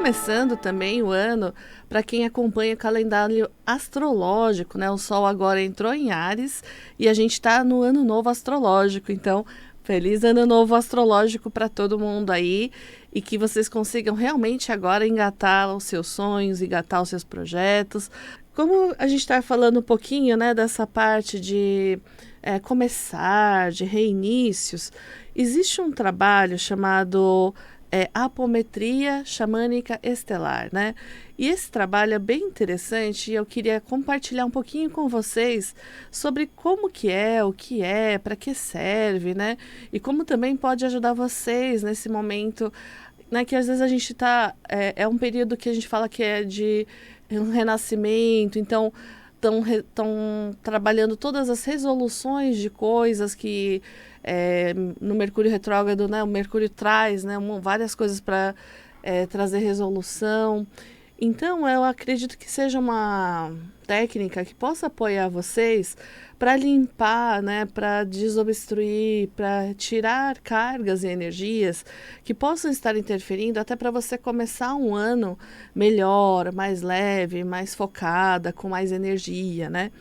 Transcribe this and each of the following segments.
começando também o ano, para quem acompanha o calendário astrológico, né? O Sol agora entrou em Áries e a gente está no ano novo astrológico. Então, feliz ano novo astrológico para todo mundo aí e que vocês consigam realmente agora engatar os seus sonhos, engatar os seus projetos. Como a gente está falando um pouquinho, né, dessa parte de começar, de reinícios, existe um trabalho chamado apometria xamânica estelar, né? E esse trabalho é bem interessante e eu queria compartilhar um pouquinho com vocês sobre como que é, o que é, para que serve, né? E como também pode ajudar vocês nesse momento, né? Que às vezes a gente tá, é um período que a gente fala que é de um renascimento, então estão trabalhando todas as resoluções de coisas que no Mercúrio retrógrado, né, o Mercúrio traz, né, várias coisas para trazer resolução. Então, eu acredito que seja uma técnica que possa apoiar vocês para limpar, né, para desobstruir, para tirar cargas e energias que possam estar interferindo, até para você começar um ano melhor, mais leve, mais focada, com mais energia, né?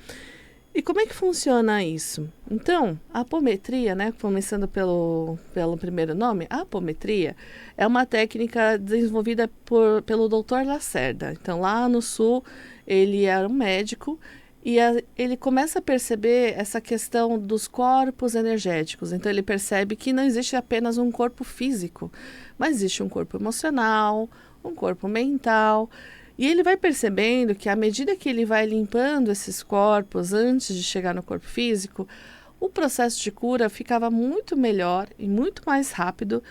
E como é que funciona isso? Então, a apometria, né, começando pelo primeiro nome, a apometria é uma técnica desenvolvida pelo Dr. Lacerda. Então, lá no sul, ele era um médico e ele começa a perceber essa questão dos corpos energéticos. Então, ele percebe que não existe apenas um corpo físico, mas existe um corpo emocional, um corpo mental. E ele vai percebendo que à medida que ele vai limpando esses corpos antes de chegar no corpo físico, o processo de cura ficava muito melhor e muito mais rápido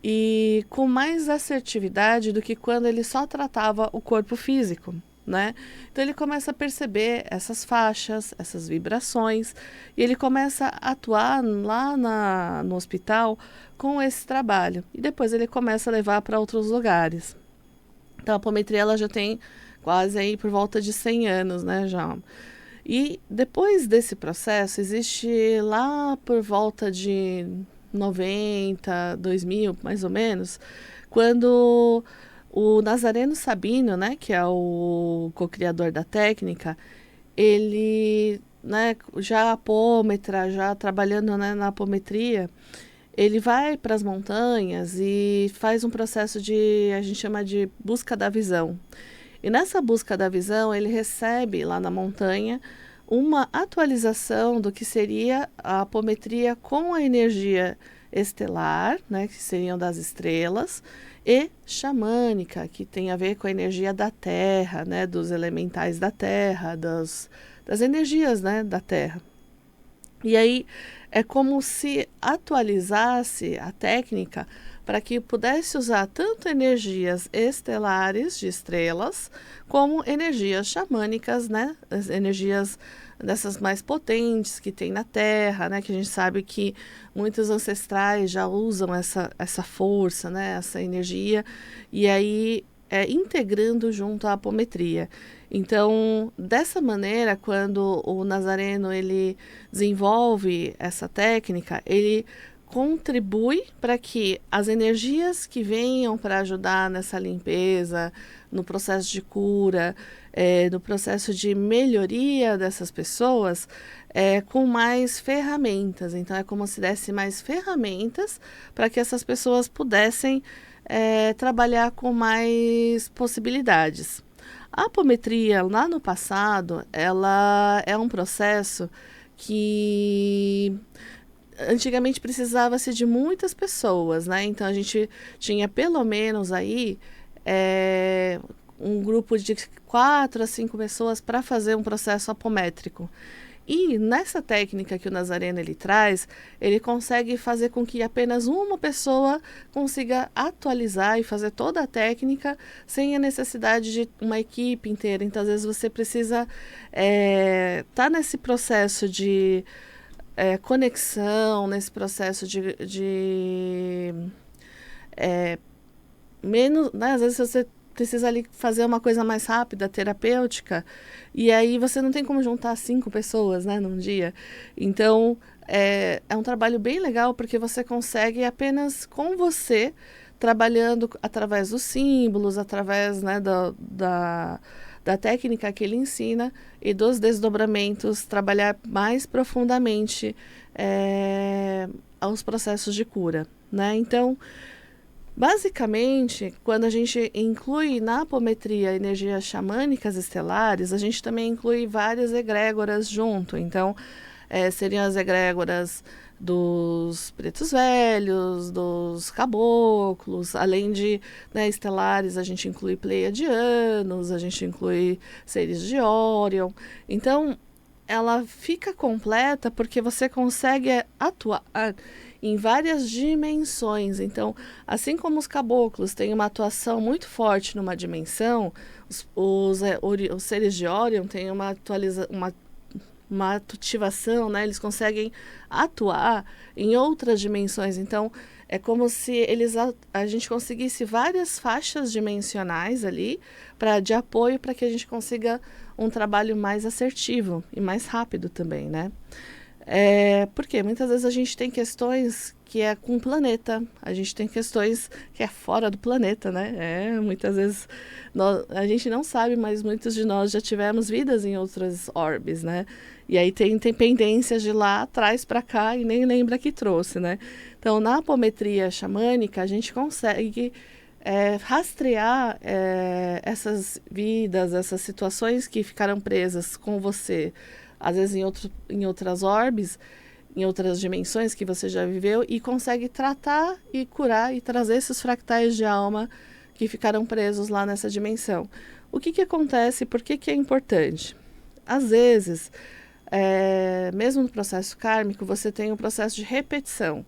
e com mais assertividade do que quando ele só tratava o corpo físico, né? Então ele começa a perceber essas faixas, essas vibrações e ele começa a atuar lá no hospital com esse trabalho e depois ele começa a levar para outros lugares. Então, a apometria ela já tem quase aí por volta de 100 anos, né, já. E depois desse processo, existe lá por volta de 90, 2000, mais ou menos, quando o Nazareno Sabino, né, que é o co-criador da técnica, ele, né, já apômetra, já trabalhando, né, na apometria, ele vai para as montanhas e faz um processo a gente chama de busca da visão. E nessa busca da visão, ele recebe lá na montanha uma atualização do que seria a apometria com a energia estelar, né, que seriam das estrelas, e xamânica, que tem a ver com a energia da Terra, né, dos elementais da Terra, das energias, né, da Terra. E aí é como se atualizasse a técnica para que pudesse usar tanto energias estelares de estrelas, como energias xamânicas, né? As energias dessas mais potentes que tem na Terra, né? Que a gente sabe que muitos ancestrais já usam essa força, né? Essa energia, e aí integrando junto à apometria. Então, dessa maneira, quando o Nazareno ele desenvolve essa técnica, ele contribui para que as energias que venham para ajudar nessa limpeza, no processo de cura, no processo de melhoria dessas pessoas, com mais ferramentas. Então, é como se desse mais ferramentas para que essas pessoas pudessem trabalhar com mais possibilidades. A apometria, lá no passado, ela é um processo que antigamente precisava-se de muitas pessoas, né? Então, a gente tinha pelo menos aí um grupo de 4 a 5 pessoas para fazer um processo apométrico. E nessa técnica que o Nazareno ele traz, ele consegue fazer com que apenas uma pessoa consiga atualizar e fazer toda a técnica sem a necessidade de uma equipe inteira. Então, às vezes, você precisa estar nesse processo de conexão, nesse processo de menos, né? Às vezes você precisa ali fazer uma coisa mais rápida, terapêutica, e aí você não tem como juntar 5 pessoas, né, num dia. Então, é um trabalho bem legal, porque você consegue apenas com você trabalhando através dos símbolos, através, né, da técnica que ele ensina e dos desdobramentos, trabalhar mais profundamente aos processos de cura, né? Então, basicamente, quando a gente inclui na apometria energias xamânicas estelares, a gente também inclui várias egrégoras junto. Então, seriam as egrégoras dos pretos velhos, dos caboclos, além de, né, estelares, a gente inclui pleiadianos, a gente inclui seres de Órion. Então, ela fica completa porque você consegue atuar em várias dimensões. Então, assim como os caboclos têm uma atuação muito forte numa dimensão, os seres de Órion têm uma ativação, né? Eles conseguem atuar em outras dimensões. Então, é como se a gente conseguisse várias faixas dimensionais ali de apoio para que a gente consiga um trabalho mais assertivo e mais rápido também, né? Porque muitas vezes a gente tem questões que é com o planeta, a gente tem questões que é fora do planeta, né? Muitas vezes a gente não sabe, mas muitos de nós já tivemos vidas em outras orbes, né? E aí tem pendências de lá atrás para cá e nem lembra que trouxe, né? Então, na apometria xamânica, a gente consegue rastrear essas vidas, essas situações que ficaram presas com você, às vezes em outras orbes, em outras dimensões que você já viveu, e consegue tratar e curar e trazer esses fractais de alma que ficaram presos lá nessa dimensão. O que acontece? Por que é importante? Às vezes, mesmo no processo kármico, você tem um processo de repetição.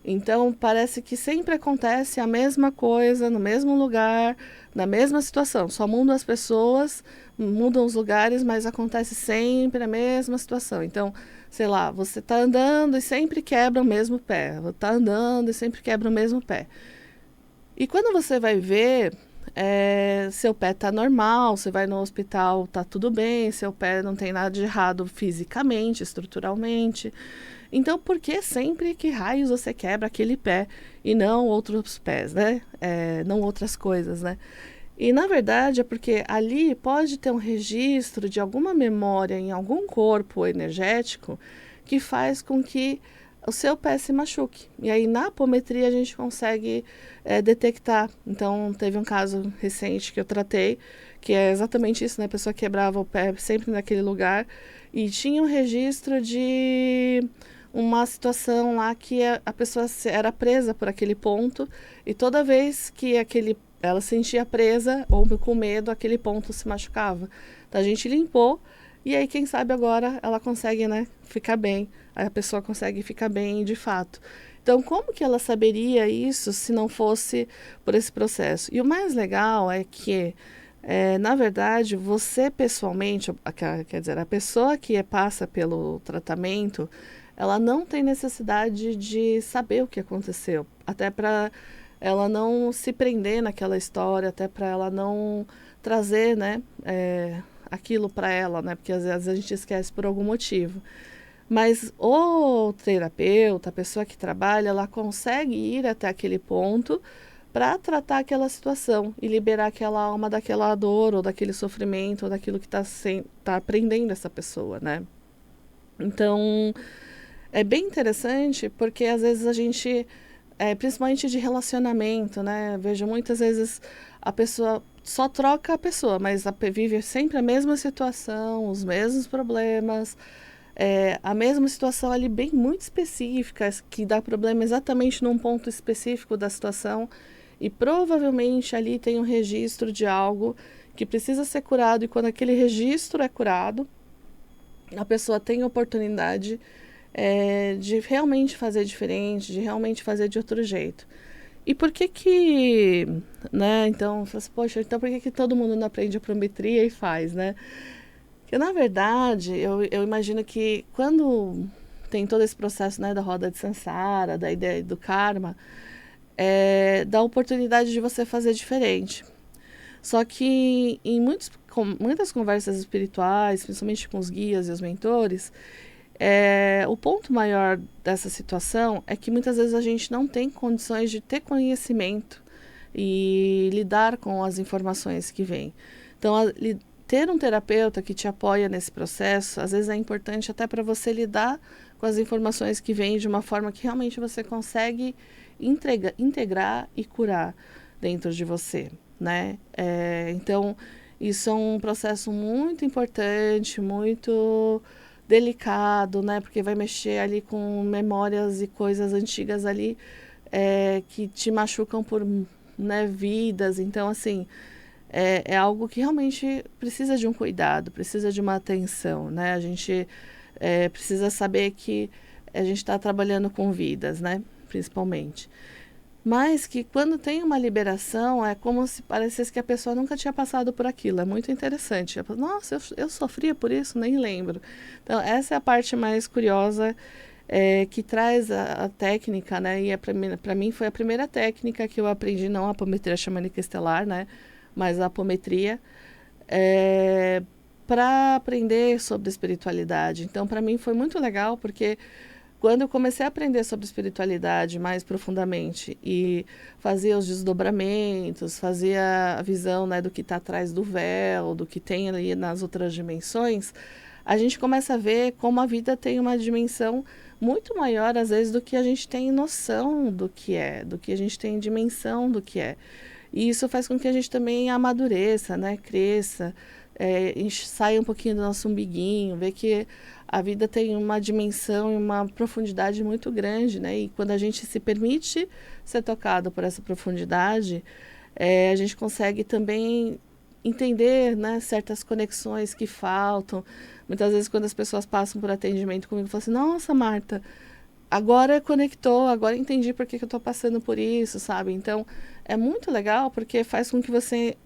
Então, parece que sempre acontece a mesma coisa, no mesmo lugar, na mesma situação. Só mudam as pessoas, mudam os lugares, mas acontece sempre a mesma situação. Então, sei lá, você está andando e sempre quebra o mesmo pé. Está andando e sempre quebra o mesmo pé. E quando você vai ver, seu pé está normal, você vai no hospital, está tudo bem, seu pé não tem nada de errado fisicamente, estruturalmente. Então, por que sempre que raios você quebra aquele pé e não outros pés, né? Não outras coisas, né? E, na verdade, é porque ali pode ter um registro de alguma memória em algum corpo energético que faz com que o seu pé se machuque. E aí, na apometria, a gente consegue detectar. Então, teve um caso recente que eu tratei, que é exatamente isso, né? A pessoa quebrava o pé sempre naquele lugar e tinha um registro de uma situação lá que a pessoa era presa por aquele ponto e toda vez que ela sentia presa ou com medo, aquele ponto se machucava. Então a gente limpou e aí quem sabe agora ela consegue, né, ficar bem. Aí a pessoa consegue ficar bem de fato. Então como que ela saberia isso se não fosse por esse processo? E o mais legal é que na verdade, você pessoalmente, quer dizer, a pessoa que passa pelo tratamento, ela não tem necessidade de saber o que aconteceu, até para ela não se prender naquela história, até para ela não trazer, né, aquilo para ela, né, porque às vezes a gente esquece por algum motivo. Mas o terapeuta, a pessoa que trabalha, ela consegue ir até aquele ponto para tratar aquela situação e liberar aquela alma daquela dor ou daquele sofrimento ou daquilo que tá prendendo essa pessoa, né? Então, é bem interessante porque às vezes a gente, principalmente de relacionamento, né? Vejo muitas vezes a pessoa só troca a pessoa, mas vive sempre a mesma situação, os mesmos problemas, a mesma situação ali bem muito específica, que dá problema exatamente num ponto específico da situação e provavelmente ali tem um registro de algo que precisa ser curado e quando aquele registro é curado, a pessoa tem a oportunidade de realmente fazer diferente, de realmente fazer de outro jeito. E por que, né, então, assim, poxa, então por que todo mundo não aprende apometria e faz, né? Porque, na verdade, eu imagino que quando tem todo esse processo, né, da roda de Sansara, da ideia do karma, dá a oportunidade de você fazer diferente. Só que em muitas conversas espirituais, principalmente com os guias e os mentores, o ponto maior dessa situação é que muitas vezes a gente não tem condições de ter conhecimento e lidar com as informações que vêm. Então, ter um terapeuta que te apoia nesse processo, às vezes é importante até para você lidar com as informações que vêm de uma forma que realmente você consegue integrar e curar dentro de você, né? Então, isso é um processo muito importante, muito delicado, né? Porque vai mexer ali com memórias e coisas antigas ali que te machucam por, né, vidas. Então, assim, é algo que realmente precisa de um cuidado, precisa de uma atenção, né? A gente precisa saber que a gente está trabalhando com vidas, né? Principalmente. Mas que quando tem uma liberação, é como se parecesse que a pessoa nunca tinha passado por aquilo. É muito interessante. Nossa, eu sofria por isso, nem lembro. Então, essa é a parte mais curiosa que traz a técnica, né? E para mim foi a primeira técnica que eu aprendi, não a apometria xamânica estelar, né? Mas a apometria, para aprender sobre espiritualidade. Então, para mim foi muito legal, porque quando eu comecei a aprender sobre espiritualidade mais profundamente e fazia os desdobramentos, fazia a visão, né, do que está atrás do véu, do que tem ali nas outras dimensões, a gente começa a ver como a vida tem uma dimensão muito maior, às vezes, do que a gente tem noção do que a gente tem dimensão do que é. E isso faz com que a gente também amadureça, né, cresça, saia um pouquinho do nosso umbiguinho, vê que a vida tem uma dimensão e uma profundidade muito grande, né? E quando a gente se permite ser tocado por essa profundidade, a gente consegue também entender, né, certas conexões que faltam. Muitas vezes, quando as pessoas passam por atendimento comigo, falam assim: Nossa, Marta, agora conectou, agora entendi por que eu estou passando por isso, sabe? Então, é muito legal porque faz com que você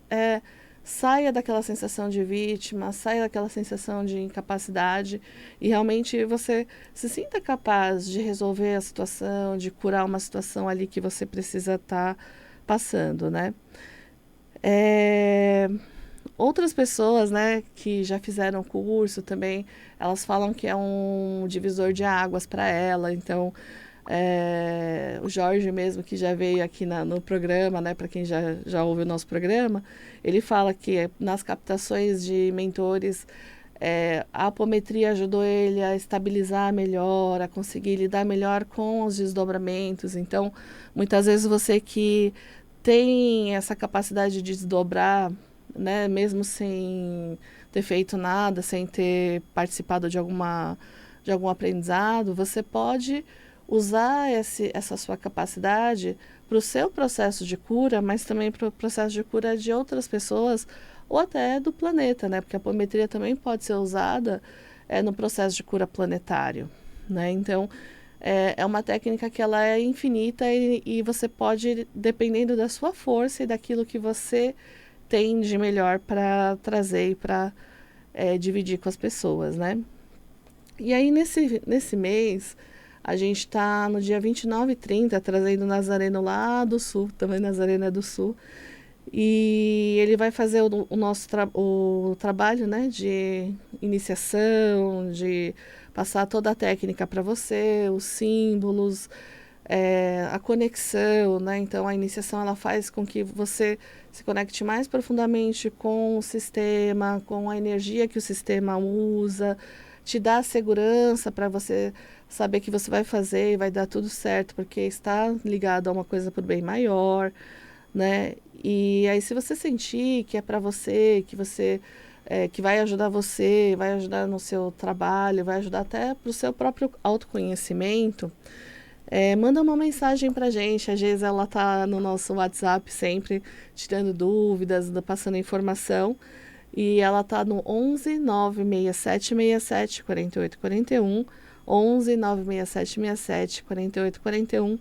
saia daquela sensação de vítima, saia daquela sensação de incapacidade e realmente você se sinta capaz de resolver a situação, de curar uma situação ali que você precisa estar passando, né? Outras pessoas, né, que já fizeram o curso também, elas falam que é um divisor de águas para ela. Então, o Jorge mesmo, que já veio aqui no programa, né, para quem já ouve o nosso programa, ele fala que nas captações de mentores, a apometria ajudou ele a estabilizar melhor, a conseguir lidar melhor com os desdobramentos. Então, muitas vezes você que tem essa capacidade de desdobrar, né, mesmo sem ter feito nada, sem ter participado de algum aprendizado, você pode usar essa sua capacidade para o seu processo de cura, mas também para o processo de cura de outras pessoas ou até do planeta, né? Porque a apometria também pode ser usada no processo de cura planetário, né? Então, é uma técnica que ela é infinita e você pode, dependendo da sua força e daquilo que você tem de melhor para trazer e para dividir com as pessoas, né? E aí, nesse mês, a gente está no dia 29 e 30, trazendo o Nazareno lá do Sul, também Nazareno é do Sul. E ele vai fazer o nosso o trabalho, né, de iniciação, de passar toda a técnica para você, os símbolos, a conexão, né? Então, a iniciação ela faz com que você se conecte mais profundamente com o sistema, com a energia que o sistema usa, te dá segurança para você saber que você vai fazer e vai dar tudo certo, porque está ligado a uma coisa por bem maior, né? E aí, se você sentir que é para você, que vai ajudar você, vai ajudar no seu trabalho, vai ajudar até para o seu próprio autoconhecimento, manda uma mensagem pra gente. A Geisa, ela tá no nosso WhatsApp sempre, tirando dúvidas, passando informação. E ela tá no 11 96767 4841, 11 96767 4841.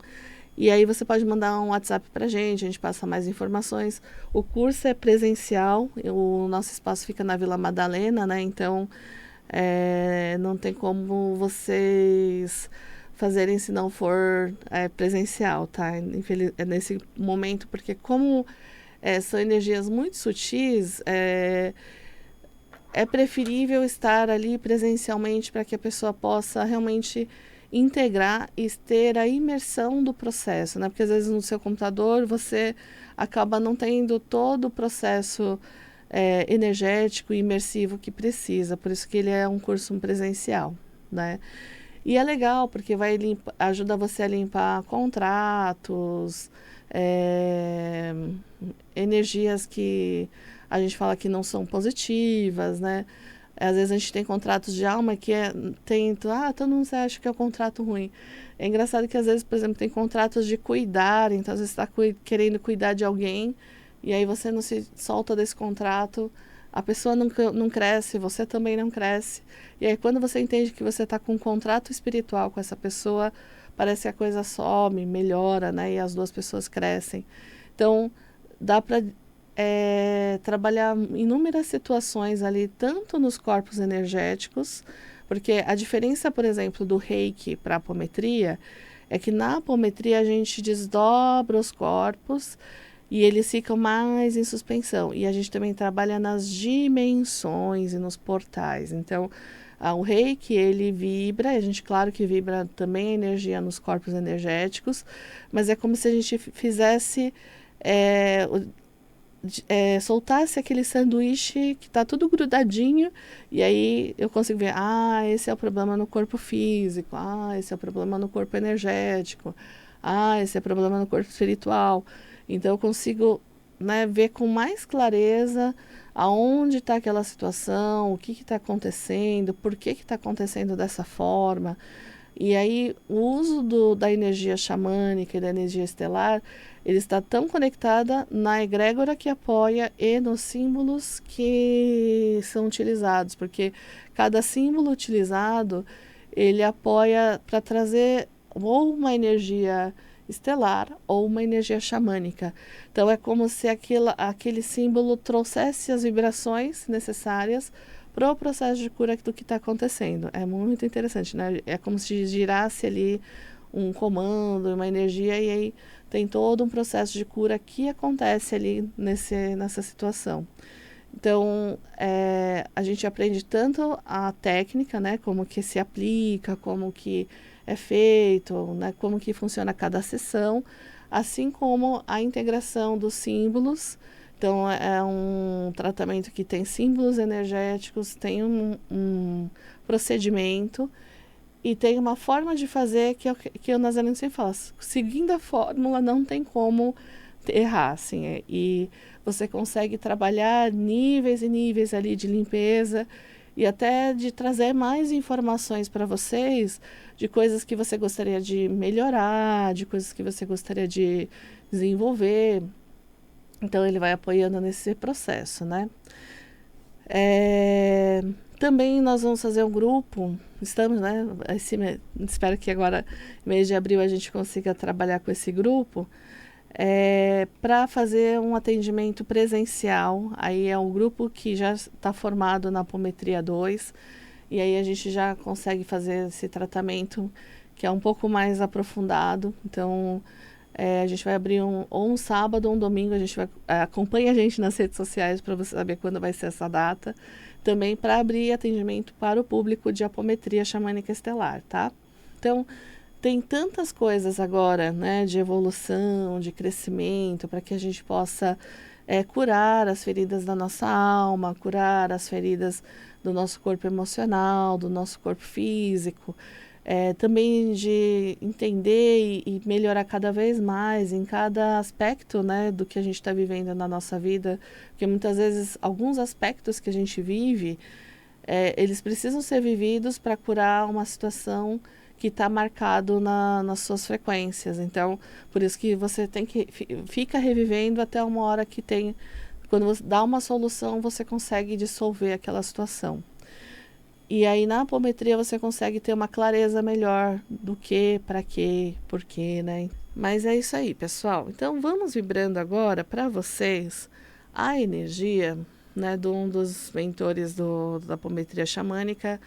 E aí você pode mandar um WhatsApp pra gente, a gente passa mais informações. O curso é presencial, o nosso espaço fica na Vila Madalena, né? Então, não tem como vocês fazerem se não for presencial, tá? Nesse momento, porque como são energias muito sutis, é preferível estar ali presencialmente para que a pessoa possa realmente integrar e ter a imersão do processo, né? Porque às vezes no seu computador você acaba não tendo todo o processo energético e imersivo que precisa, por isso que ele é um curso presencial, né? E é legal porque ajuda você a limpar contratos, é, energias que a gente fala que não são positivas, né? Às vezes a gente tem contratos de alma que todo mundo acha que é um contrato ruim. É engraçado que às vezes, por exemplo, tem contratos de cuidar, então às vezes você está querendo cuidar de alguém e aí você não se solta desse contrato, a pessoa não cresce, você também não cresce. E aí quando você entende que você está com um contrato espiritual com essa pessoa, parece que a coisa some, melhora, né? E as duas pessoas crescem. Então, dá para trabalhar inúmeras situações ali, tanto nos corpos energéticos, porque a diferença, por exemplo, do reiki para a apometria é que na apometria a gente desdobra os corpos e eles ficam mais em suspensão. E a gente também trabalha nas dimensões e nos portais. Então, o reiki, ele vibra, a gente, claro que vibra também a energia nos corpos energéticos, mas é como se a gente fizesse soltasse aquele sanduíche que está tudo grudadinho, e aí eu consigo ver, esse é o problema no corpo físico, esse é o problema no corpo energético, esse é o problema no corpo espiritual. Então eu consigo, né, ver com mais clareza aonde está aquela situação, o que está acontecendo, por que está acontecendo dessa forma. E aí, o uso da energia xamânica e da energia estelar, ele está tão conectada na egrégora que apoia e nos símbolos que são utilizados, porque cada símbolo utilizado, ele apoia para trazer ou uma energia estelar ou uma energia xamânica. Então, é como se aquele símbolo trouxesse as vibrações necessárias para o processo de cura do que está acontecendo. É muito interessante, né? É como se girasse ali um comando, uma energia, e aí tem todo um processo de cura que acontece ali nessa situação. Então, a gente aprende tanto a técnica, né? Como que se aplica, como que é feito, né? Como que funciona cada sessão, assim como a integração dos símbolos. Então, é um tratamento que tem símbolos energéticos, tem um procedimento e tem uma forma de fazer que o Nazareno sempre fala. Seguindo a fórmula, não tem como errar, assim. E você consegue trabalhar níveis e níveis ali de limpeza e até de trazer mais informações para vocês de coisas que você gostaria de melhorar, de coisas que você gostaria de desenvolver. Então, ele vai apoiando nesse processo, né? Também nós vamos fazer um grupo, estamos, né? Espero que agora, mês de abril, a gente consiga trabalhar com esse grupo, para fazer um atendimento presencial. Aí é um grupo que já está formado na Apometria 2, e aí a gente já consegue fazer esse tratamento que é um pouco mais aprofundado. Então, a gente vai abrir ou um sábado ou um domingo. A gente acompanhe a gente nas redes sociais para você saber quando vai ser essa data. Também para abrir atendimento para o público de apometria xamânica estelar, tá? Então, tem tantas coisas agora, né, de evolução, de crescimento, para que a gente possa curar as feridas da nossa alma, curar as feridas do nosso corpo emocional, do nosso corpo físico. Também de entender e melhorar cada vez mais em cada aspecto, né, do que a gente está vivendo na nossa vida, porque muitas vezes alguns aspectos que a gente vive, eles precisam ser vividos para curar uma situação que está marcado nas suas frequências. Então, por isso que você fica revivendo até uma hora que quando você dá uma solução, você consegue dissolver aquela situação. E aí na apometria você consegue ter uma clareza melhor do que, para quê, por quê, né? Mas é isso aí, pessoal. Então vamos vibrando agora para vocês a energia, né, de um dos mentores da apometria xamânica,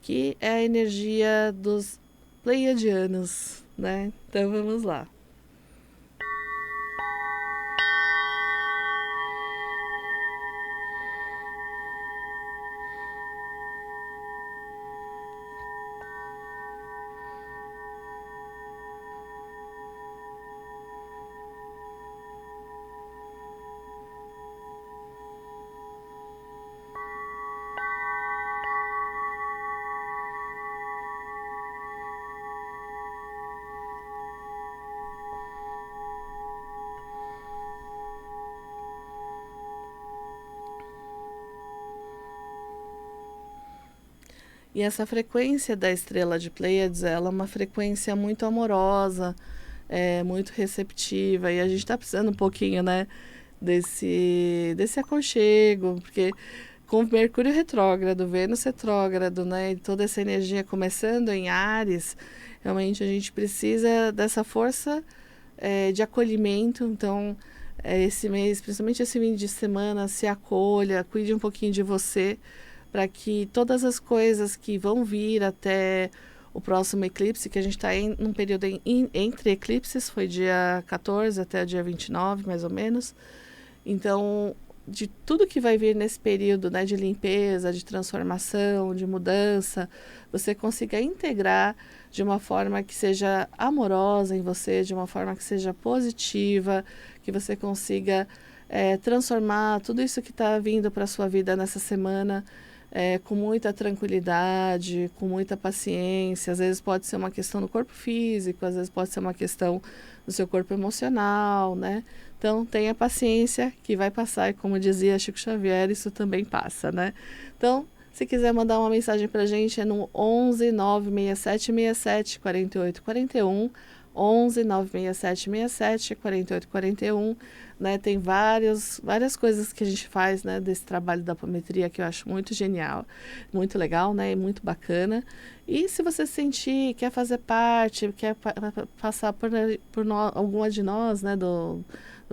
que é a energia dos pleiadianos, né? Então vamos lá. E essa frequência da estrela de Pleiades, ela é uma frequência muito amorosa, muito receptiva, e a gente está precisando um pouquinho, né, desse aconchego, porque com Mercúrio retrógrado, Vênus retrógrado, né, e toda essa energia começando em Áries, realmente a gente precisa dessa força de acolhimento. Então, esse mês, principalmente esse fim de semana, se acolha, cuide um pouquinho de você, para que todas as coisas que vão vir até o próximo eclipse, que a gente está num período entre eclipses, foi dia 14 até dia 29, mais ou menos. Então, de tudo que vai vir nesse período, né, de limpeza, de transformação, de mudança, você consiga integrar de uma forma que seja amorosa em você, de uma forma que seja positiva, que você consiga transformar tudo isso que está vindo para a sua vida nessa semana com muita tranquilidade, com muita paciência. Às vezes pode ser uma questão do corpo físico, às vezes pode ser uma questão do seu corpo emocional, né? Então, tenha paciência que vai passar, e como dizia Chico Xavier, isso também passa, né? Então, se quiser mandar uma mensagem pra gente, é no 11 96767 4841, 11 96767 4841, né? Tem várias coisas que a gente faz, né, desse trabalho da apometria, que eu acho muito genial, muito legal, né, e muito bacana. E se você sentir, quer fazer parte, quer passar por alguma de nós, né, do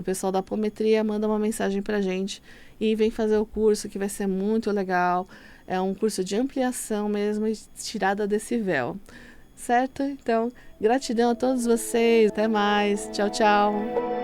pessoal da apometria, manda uma mensagem pra gente e vem fazer o curso, que vai ser muito legal. É um curso de ampliação mesmo e tirada desse véu. Certo? Então, gratidão a todos vocês. Até mais. Tchau, tchau.